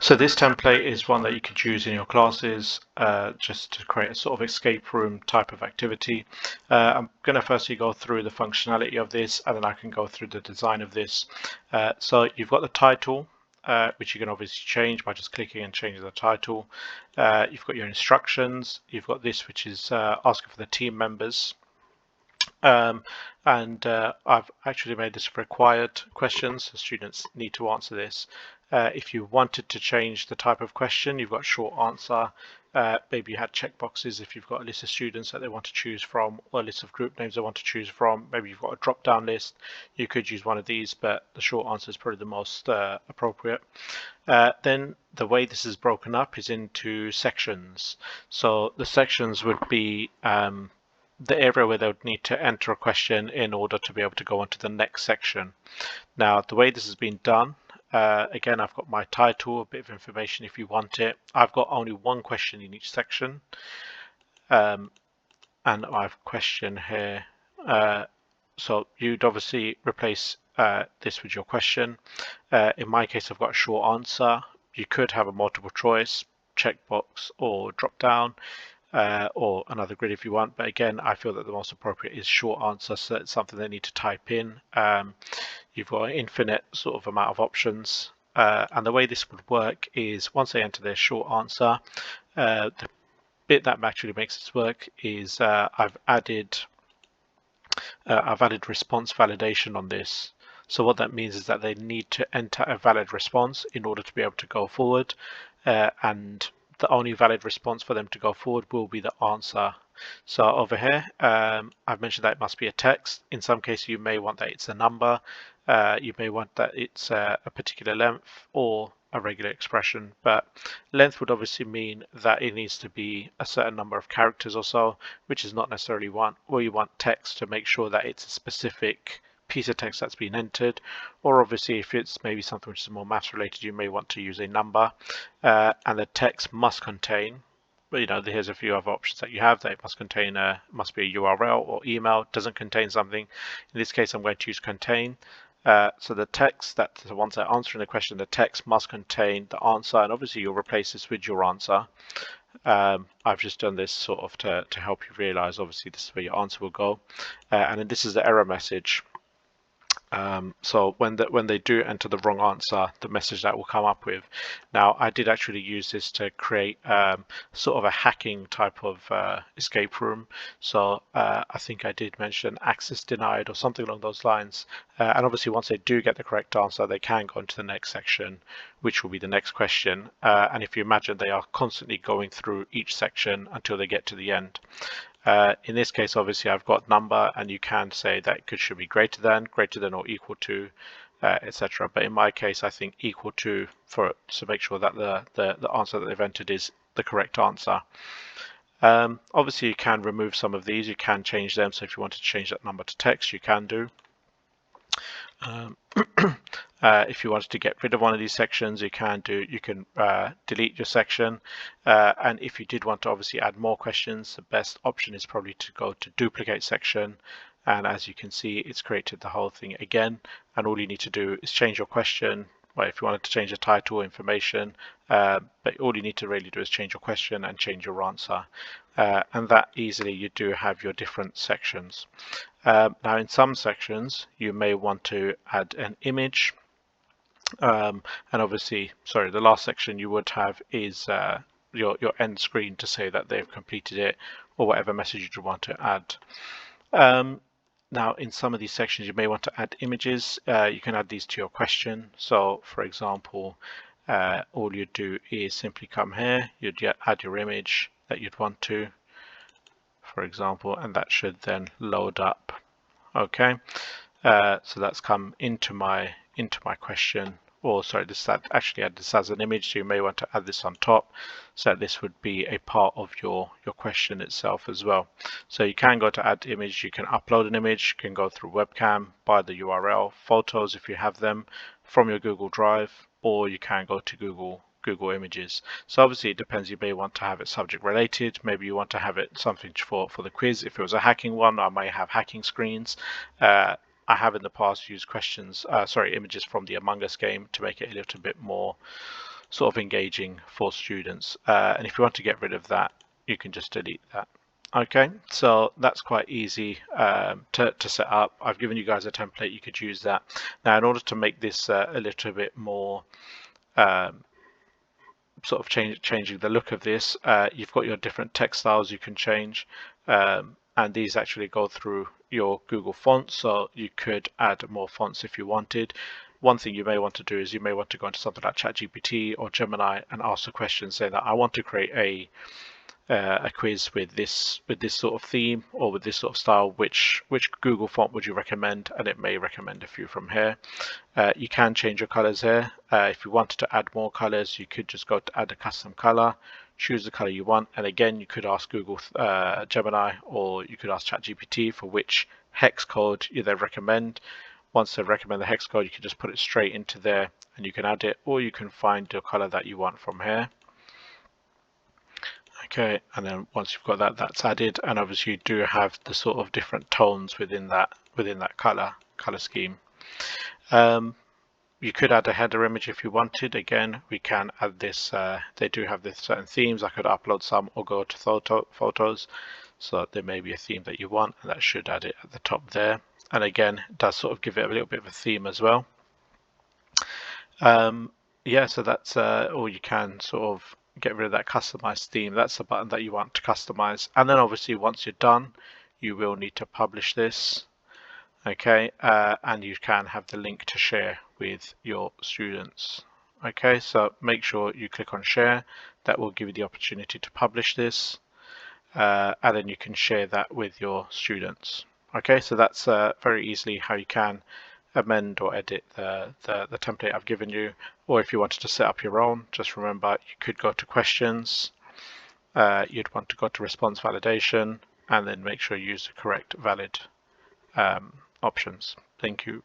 So this template is one that you could use in your classes just to create a sort of escape room type of activity. I'm going to firstly go through the functionality of this, and then I can go through the design of this. So you've got the title, which you can obviously change by just clicking and changing the title. You've got your instructions. You've got this, which is asking for the team members. I've actually made this required questions, so students need to answer this. If you wanted to change the type of question, you've got short answer. Maybe you had checkboxes if you've got a list of students that they want to choose from, or a list of group names they want to choose from. Maybe you've got a drop-down list. You could use one of these, but the short answer is probably the most appropriate. Then the way this is broken up is into sections. So the sections would be the area where they would need to enter a question in order to be able to go on to the next section. Now, the way this has been done, again, I've got my title, a bit of information if you want it. I've got only one question in each section. And I've question here. So you'd obviously replace this with your question. In my case, I've got a short answer. You could have a multiple choice, checkbox, or drop down. Or another grid if you want, but again, I feel that the most appropriate is short answer, so it's something they need to type in. You've got an infinite sort of amount of options, and the way this would work is once they enter their short answer, the bit that actually makes this work is I've added response validation on this. So what that means is that they need to enter a valid response in order to be able to go forward, and the only valid response for them to go forward will be the answer. So over here, I've mentioned that it must be a text. In some cases, you may want that it's a number. You may want that it's a particular length or a regular expression, but length would obviously mean that it needs to be a certain number of characters or so, which is not necessarily one, or you want text to make sure that it's a specific piece of text that's been entered, or obviously if it's maybe something which is more maths related, you may want to use a number, and the text must contain, here's a few other options that you have, that it must contain must be a URL or email. Doesn't contain something. In this case, I'm going to use contain. So the text, that the ones that are answering the question, the text must contain the answer, and obviously you'll replace this with your answer. I've just done this sort of to help you realize, obviously this is where your answer will go, and then this is the error message. So when they do enter the wrong answer, the message that will come up with. Now, I did actually use this to create sort of a hacking type of escape room. So I think I did mention access denied or something along those lines. And obviously, once they do get the correct answer, they can go into the next section, which will be the next question. And if you imagine, they are constantly going through each section until they get to the end. In this case, obviously, I've got number, and you can say that it should be greater than or equal to, etc. But in my case, I think equal to to make sure that the answer that they've entered is the correct answer. Obviously, you can remove some of these. You can change them. So if you want to change that number to text, you can do. If you wanted to get rid of one of these sections, you can delete your section. And if you did want to obviously add more questions, the best option is probably to go to duplicate section. And as you can see, it's created the whole thing again. And all you need to do is change your question. Well, if you wanted to change the title, information, but all you need to really do is change your question and change your answer. And that easily you do have your different sections. Now, in some sections, you may want to add an image. And obviously, sorry, the last section you would have is your end screen to say that they've completed it, or whatever message you want to add. Now, in some of these sections, you may want to add images. You can add these to your question. So, for example, all you do is simply come here, you'd add your image that you'd want to, for example, and that should then load up. Okay, so that's come into my question. Or sorry, this actually add this as an image, so you may want to add this on top, so this would be a part of your question itself as well. So you can go to add image, you can upload an image, you can go through webcam, by the URL, photos if you have them from your Google Drive, or you can go to Google Images. So obviously it depends, you may want to have it subject related, maybe you want to have it something for the quiz. If it was a hacking one, I may have hacking screens. I have in the past used images from the Among Us game to make it a little bit more sort of engaging for students. And if you want to get rid of that, you can just delete that. Okay, so that's quite easy to set up. I've given you guys a template, you could use that. Now, in order to make this a little bit more sort of changing the look of this, you've got your different text styles you can change, and these actually go through your Google Fonts, so you could add more fonts if you wanted. One thing you may want to do is you may want to go into something like ChatGPT or Gemini and ask a question saying that I want to create a quiz with this sort of theme or with this sort of style, which Google font would you recommend, and it may recommend a few from here. You can change your colors here. If you wanted to add more colors, you could just go to add a custom color, choose the color you want, and again you could ask Google Gemini, or you could ask ChatGPT for which hex code they recommend. Once they recommend the hex code, you can just put it straight into there and you can add it, or you can find your color that you want from here. Okay, and then once you've got that, that's added, and obviously you do have the sort of different tones within that color scheme. You could add a header image if you wanted. Again, we can add this. They do have this certain themes. I could upload some or go to photos. So there may be a theme that you want, and that should add it at the top there. And again, it does sort of give it a little bit of a theme as well. Yeah, so that's or you can sort of get rid of that customize theme. That's the button that you want to customize. And then obviously once you're done, you will need to publish this. Okay, and you can have the link to share with your students. Okay, so make sure you click on share. That will give you the opportunity to publish this, and then you can share that with your students. Okay, so that's very easily how you can amend or edit the template I've given you. Or if you wanted to set up your own, just remember you could go to questions, you'd want to go to response validation, and then make sure you use the correct valid options. Thank you.